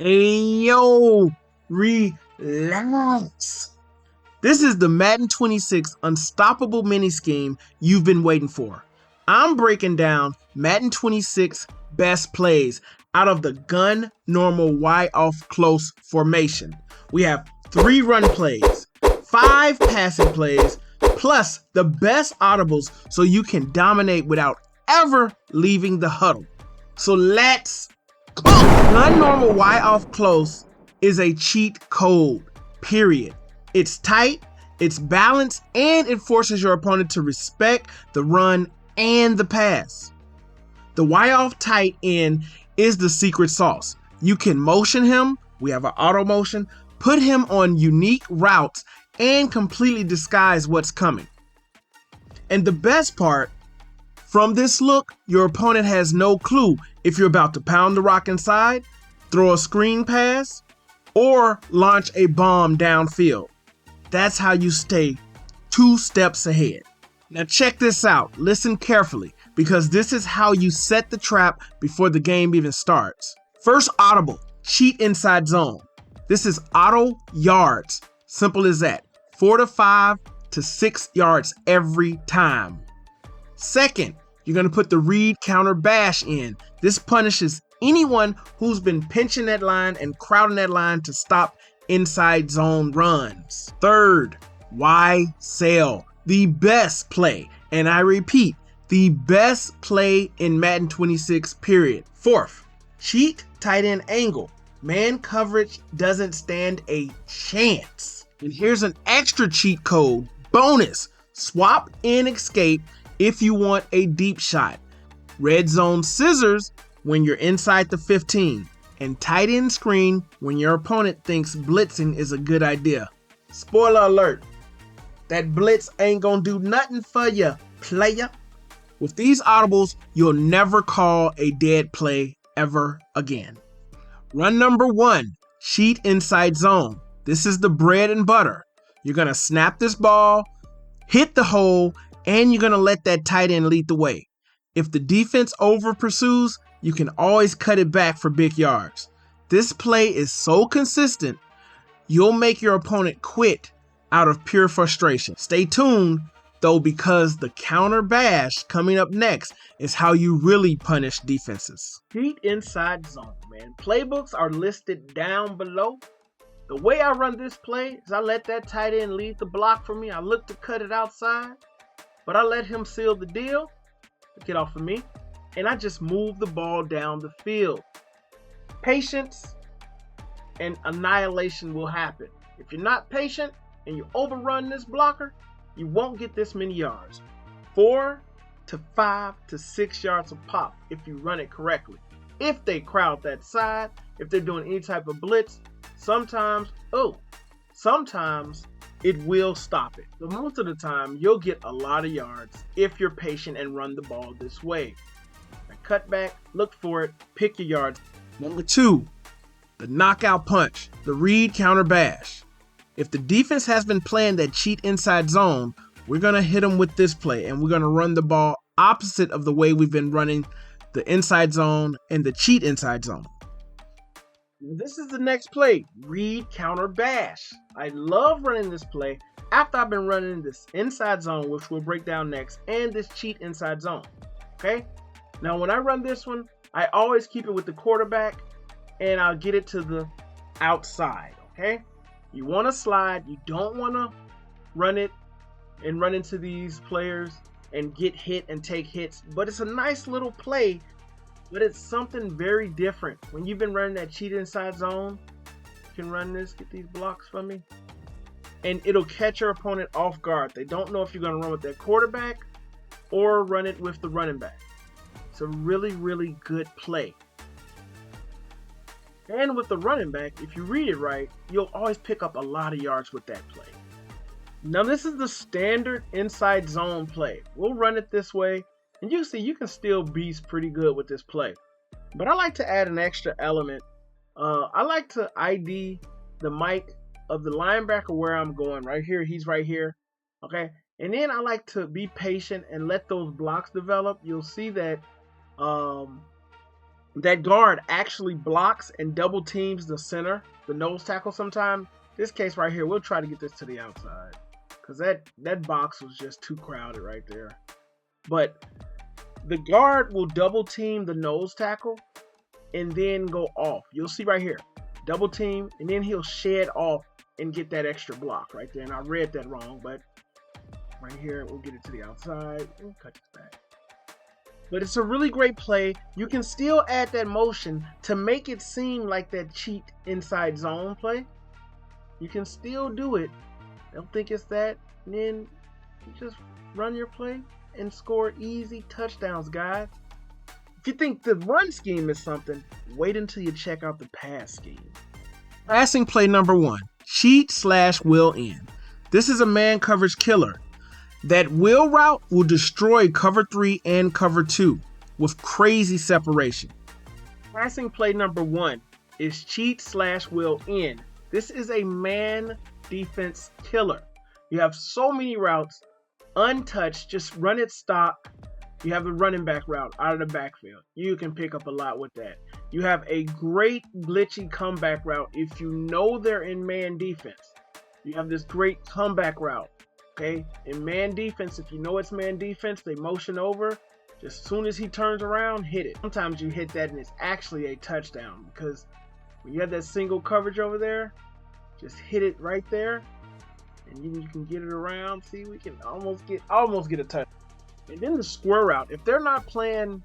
Hey yo, relax. This is the Madden 26 unstoppable mini scheme you've been waiting for. I'm breaking down Madden 26 best plays out of the gun normal Y off close formation. We have 3 run plays, 5 passing plays, plus the best audibles so you can dominate without ever leaving the huddle. So let's go! Gun normal Y off close is a cheat code, period. It's tight, it's balanced, and it forces your opponent to respect the run and the pass. The Y off tight end is the secret sauce. You can motion him, we have an auto motion, put him on unique routes, and completely disguise what's coming. And the best part, from this look, your opponent has no clue if you're about to pound the rock inside, throw a screen pass, or launch a bomb downfield. That's how you stay 2 steps ahead. Now check this out. Listen carefully, because this is how you set the trap before the game even starts. First audible, cheat inside zone. This is auto yards. Simple as that. 4 to 5 to 6 yards every time. Second, you're going to put the read counter bash in. This punishes anyone who's been pinching that line and crowding that line to stop inside zone runs. Third, Y sail, the best play. And I repeat, the best play in Madden 26, period. Fourth, cheat tight end angle. Man coverage doesn't stand a chance. And here's an extra cheat code bonus. Swap in escape if you want a deep shot. Red zone scissors when you're inside the 15. And tight end screen when your opponent thinks blitzing is a good idea. Spoiler alert, that blitz ain't gonna do nothing for you, player. With these audibles, you'll never call a dead play ever again. Run number 1, cheat inside zone. This is the bread and butter. You're gonna snap this ball, hit the hole, and you're gonna let that tight end lead the way. If the defense over pursues, you can always cut it back for big yards. This play is so consistent, you'll make your opponent quit out of pure frustration. Stay tuned, though, because the counter bash coming up next is how you really punish defenses. Cheat inside zone, man. Playbooks are listed down below. The way I run this play is I let that tight end lead the block for me. I look to cut it outside, but I let him seal the deal. Get off of me. And I just move the ball down the field. Patience and annihilation will happen. If you're not patient and you overrun this blocker, you won't get this many yards. 4 to 5 to 6 yards of pop if you run it correctly. If they crowd that side, if they're doing any type of blitz, sometimes it will stop it. But most of the time, you'll get a lot of yards if you're patient and run the ball this way. Now cut back, look for it, pick your yards. Number 2, the knockout punch, the read counter bash. If the defense has been playing that cheat inside zone, we're going to hit them with this play, and we're going to run the ball opposite of the way we've been running the inside zone and the cheat inside zone. This is the next play, read counter bash. I love running this play after I've been running this inside zone, which we'll break down next, and this cheat inside zone. Okay? Now when I run this one, I always keep it with the quarterback, and I'll get it to the outside. Okay? You want to slide. You don't want to run it and run into these players and get hit and take hits. But it's a nice little play, but it's something very different. When you've been running that cheat inside zone, you can run this, get these blocks from me, and it'll catch your opponent off guard. They don't know if you're going to run with that quarterback or run it with the running back. It's a really, really good play. And with the running back, if you read it right, you'll always pick up a lot of yards with that play. Now this is the standard inside zone play. We'll run it this way, and you see you can still beast pretty good with this play. But I like to add an extra element. I like to ID the mic of the linebacker where I'm going. Right here, he's right here. Okay, and then I like to be patient and let those blocks develop. You'll see that that guard actually blocks and double teams the center, the nose tackle sometimes. This case right here, we'll try to get this to the outside because that box was just too crowded right there. But the guard will double team the nose tackle and then go off. You'll see right here, double team, and then he'll shed off and get that extra block right there. And I read that wrong, but right here, we'll get it to the outside and cut this back. But it's a really great play. You can still add that motion to make it seem like that cheat inside zone play. You can still do it. Don't think it's that. And then you just run your play and score easy touchdowns, guys. If you think the run scheme is something, wait until you check out the pass scheme. Passing play number 1, cheat/will in. This is a man coverage killer. That wheel route will destroy cover 3 and cover 2 with crazy separation. Passing play number 1 is cheat/will in. This is a man defense killer. You have so many routes untouched, just run it stock. You have the running back route out of the backfield. You can pick up a lot with that. You have a great glitchy comeback route if you know they're in man defense. You have this great comeback route. Okay, in man defense, if you know it's man defense, they motion over. Just as soon as he turns around, hit it. Sometimes you hit that and it's actually a touchdown because when you have that single coverage over there, just hit it right there, and you can get it around. See, we can almost get a touch. And then the square route. If they're not playing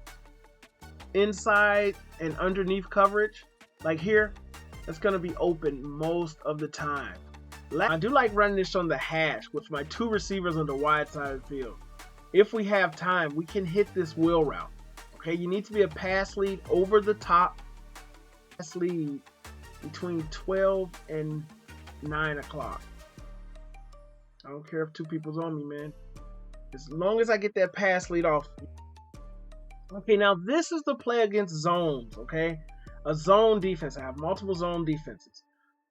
inside and underneath coverage, like here, that's going to be open most of the time. I do like running this on the hash with my 2 receivers on the wide side of the field. If we have time, we can hit this wheel route. Okay, you need to be a pass lead over the top. Pass lead between 12 and 9 o'clock. I don't care if 2 people's on me, man. As long as I get that pass lead off. Okay, now this is the play against zones, okay? A zone defense. I have multiple zone defenses.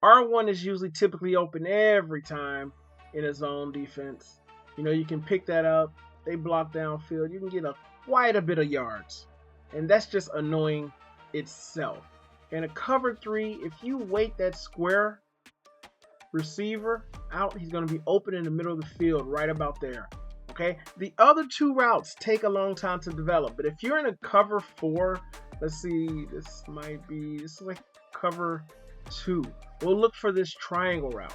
R1 is usually typically open every time in a zone defense. You know, you can pick that up. They block downfield. You can get quite a bit of yards. And that's just annoying itself. In a cover 3, if you wait that square receiver out, he's going to be open in the middle of the field right about there. Okay, the other 2 routes take a long time to develop. But if you're in a cover 4, let's see, this is like cover 2. We'll look for this triangle route.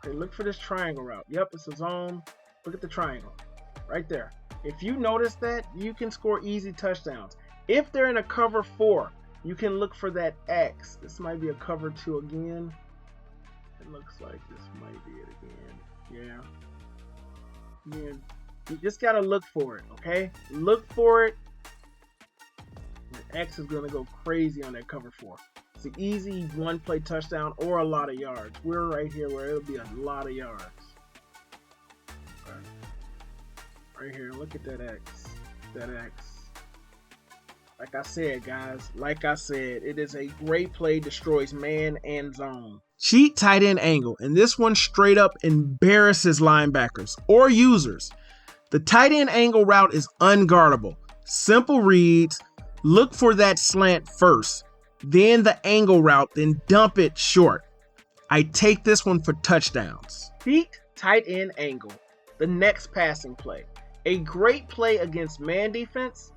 Okay, look for this triangle route. Yep, it's a zone. Look at the triangle right there. If you notice that, you can score easy touchdowns. If they're in a cover 4, you can look for that X. This might be a cover 2 again. It looks like this might be it again. Yeah. You just gotta look for it, okay? Look for it. And X is gonna go crazy on that cover 4. It's an easy 1-play touchdown or a lot of yards. We're right here where it'll be a lot of yards. Okay. Right here, look at that X. That X. Like I said, guys, it is a great play, destroys man and zone. Cheat tight end angle, and this one straight up embarrasses linebackers or users. The tight end angle route is unguardable. Simple reads, look for that slant first, then the angle route, then dump it short. I take this one for touchdowns. Cheat tight end angle, the next passing play. A great play against man defense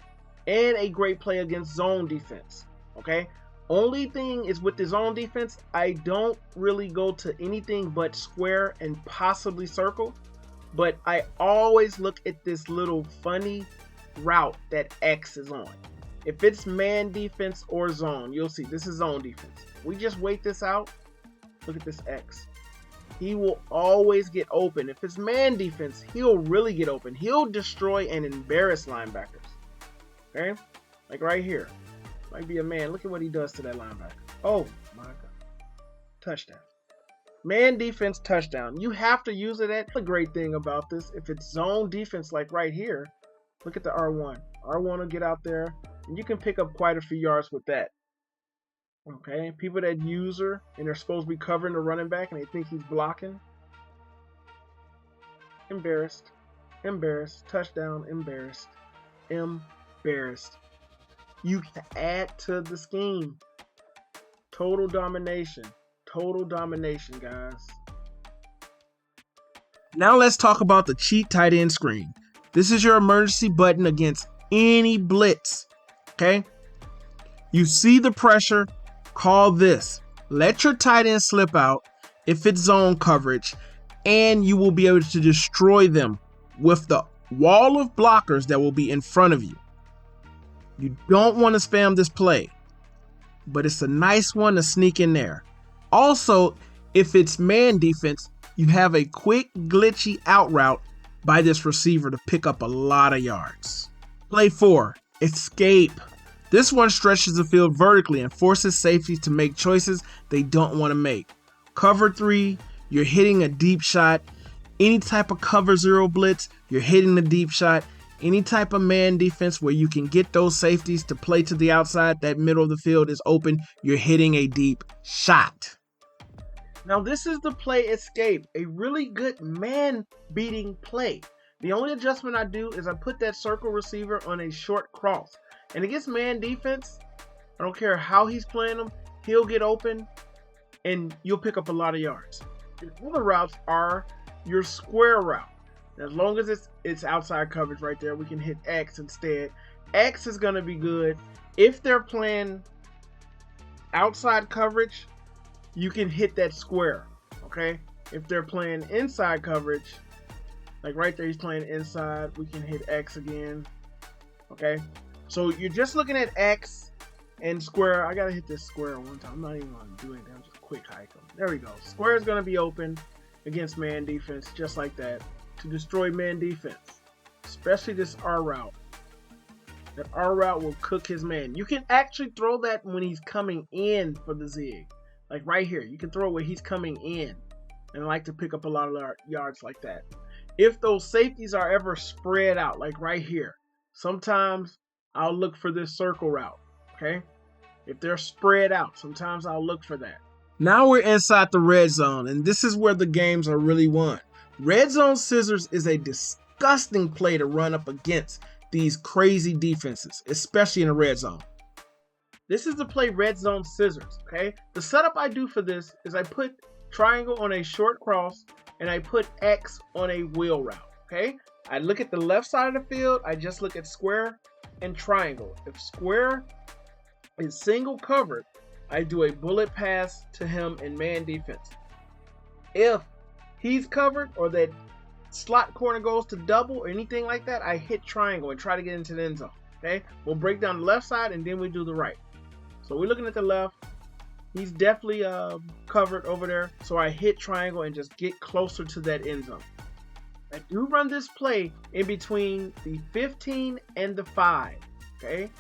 and a great play against zone defense. Okay? Only thing is with the zone defense, I don't really go to anything but square and possibly circle. But I always look at this little funny route that X is on. If it's man defense or zone, you'll see this is zone defense. We just wait this out. Look at this X. He will always get open. If it's man defense, he'll really get open. He'll destroy and embarrass linebackers. Okay? Like right here. Might be a man. Look at what he does to that linebacker. Oh my God. Touchdown. Man defense touchdown. You have to use it at. The great thing about this, if it's zone defense like right here, look at the R1. R1 will get out there and you can pick up quite a few yards with that. Okay, people that use her and they're supposed to be covering the running back and they think he's blocking. Embarrassed. Embarrassed. Touchdown. Embarrassed. Embarrassed. you can add to the scheme. Total domination. Total domination, guys. Now let's talk about the cheat tight end screen. This is your emergency button against any blitz. Okay? You see the pressure, call this. Let your tight end slip out if it's zone coverage, and you will be able to destroy them with the wall of blockers that will be in front of you. You don't want to spam this play, but it's a nice one to sneak in there. Also, if it's man defense, you have a quick glitchy out route by this receiver to pick up a lot of yards. Play 4, escape. This one stretches the field vertically and forces safeties to make choices they don't want to make. Cover 3, you're hitting a deep shot. Any type of cover 0 blitz, you're hitting the deep shot. Any type of man defense where you can get those safeties to play to the outside, that middle of the field is open, you're hitting a deep shot. Now this is the play escape, a really good man beating play. The only adjustment I do is I put that circle receiver on a short cross. And against man defense, I don't care how he's playing them, he'll get open and you'll pick up a lot of yards. The other routes are your square route. As long as it's outside coverage right there, we can hit X instead. X is going to be good. If they're playing outside coverage, you can hit that square, okay? If they're playing inside coverage, like right there he's playing inside, we can hit X again, okay? So you're just looking at X and square. I gotta hit this square one time. I'm not even gonna do anything. I'm just quick hike them. There we go. Square is gonna be open against man defense, just like that, to destroy man defense. Especially this R route. That R route will cook his man. You can actually throw that when he's coming in for the zig. Like right here. You can throw it where he's coming in. And I like to pick up a lot of yards like that. If those safeties are ever spread out, like right here, sometimes I'll look for this circle route, okay? If they're spread out, sometimes I'll look for that. Now we're inside the red zone, and this is where the games are really won. Red zone scissors is a disgusting play to run up against these crazy defenses, especially in the red zone. This is the play red zone scissors, okay? The setup I do for this is I put triangle on a short cross, and I put X on a wheel route, okay? I look at the left side of the field, I just look at square and triangle. If square is single covered, I do a bullet pass to him in man defense. If he's covered or that slot corner goes to double or anything like that, I hit triangle and try to get into the end zone, okay? We'll break down the left side and then we do the right. So we're looking at the left. He's definitely covered over there. So I hit triangle and just get closer to that end zone. I do run this play in between the 15 and the 5, okay?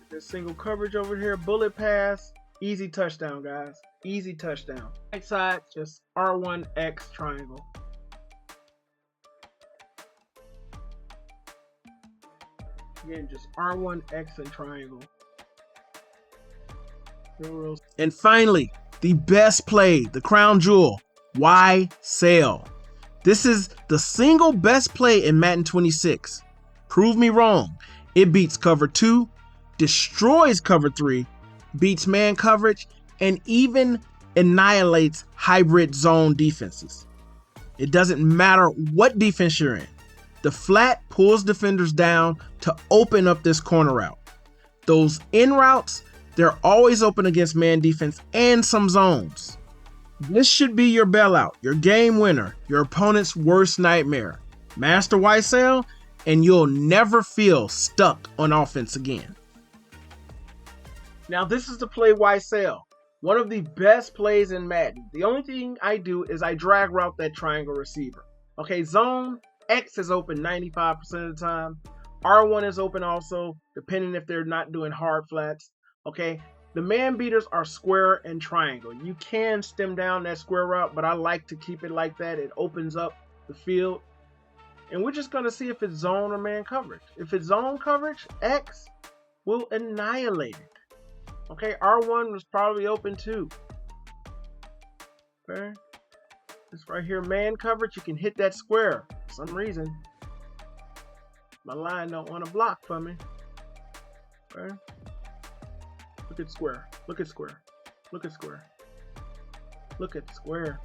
There's single coverage over here, bullet pass, easy touchdown, guys. Easy touchdown. Right side, just R1X triangle. Again, just R1X and triangle. And finally, the best play, the crown jewel, Y sail. This is the single best play in Madden 26. Prove me wrong. It beats cover 2, destroys cover 3, beats man coverage, and even annihilates hybrid zone defenses. It doesn't matter what defense you're in. The flat pulls defenders down to open up this corner route. Those in routes, they're always open against man defense and some zones. This should be your bailout, your game winner, your opponent's worst nightmare. Master Y sail, and you'll never feel stuck on offense again. Now this is the play Y sail. One of the best plays in Madden. The only thing I do is I drag route that triangle receiver. Okay, zone, X is open 95% of the time. R1 is open also, depending if they're not doing hard flats. Okay, the man beaters are square and triangle. You can stem down that square route, but I like to keep it like that. It opens up the field. And we're just going to see if it's zone or man coverage. If it's zone coverage, X will annihilate it. Okay, R1 was probably open too. Okay. This right here, man coverage, you can hit that square. For some reason, my line don't want to block for me. Okay. Look at square. Look at square. Look at square. Look at square.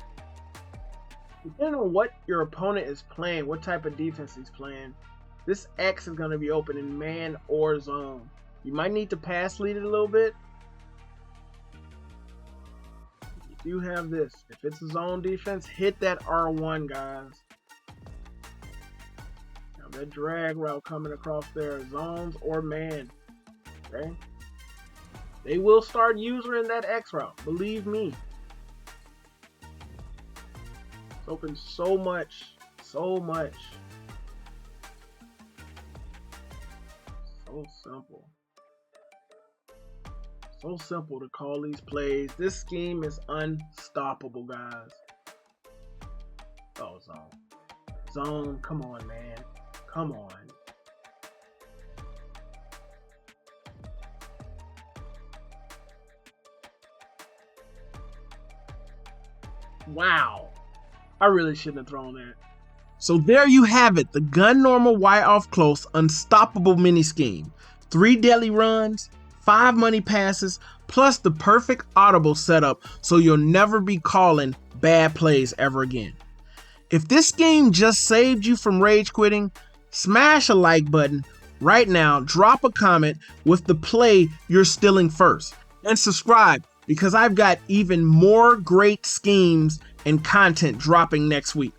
Depending on what your opponent is playing, what type of defense he's playing, this X is going to be open in man or zone. You might need to pass lead it a little bit. If you have this, if it's a zone defense, hit that R1, guys. Now that drag route coming across there, zones or man. Okay? They will start using that X route, believe me. It's open so much, so much. So simple. So simple to call these plays. This scheme is unstoppable, guys. Oh, zone. Zone, come on, man. Come on. Wow. I really shouldn't have thrown that. So there you have it, the gun normal Y off close unstoppable mini scheme. 3 deadly runs, 5 money passes, plus the perfect audible setup so you'll never be calling bad plays ever again. If this game just saved you from rage quitting, smash a like button right now, drop a comment with the play you're stealing first, and subscribe because I've got even more great schemes and content dropping next week.